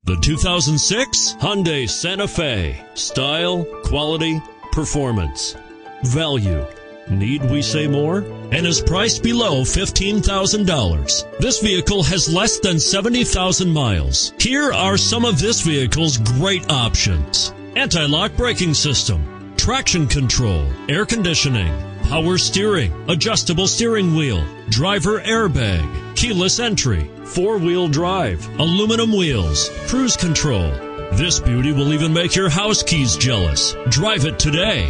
The 2006 Hyundai Santa Fe. Style, quality, performance, value. Need we say more? And is priced below $15,000. This vehicle has less than 70,000 miles. Here are some of this vehicle's great options: anti-lock braking system, traction control, air conditioning, power steering, adjustable steering wheel, driver airbag, keyless entry, four-wheel drive, aluminum wheels, cruise control. This beauty will even make your house keys jealous. Drive it today.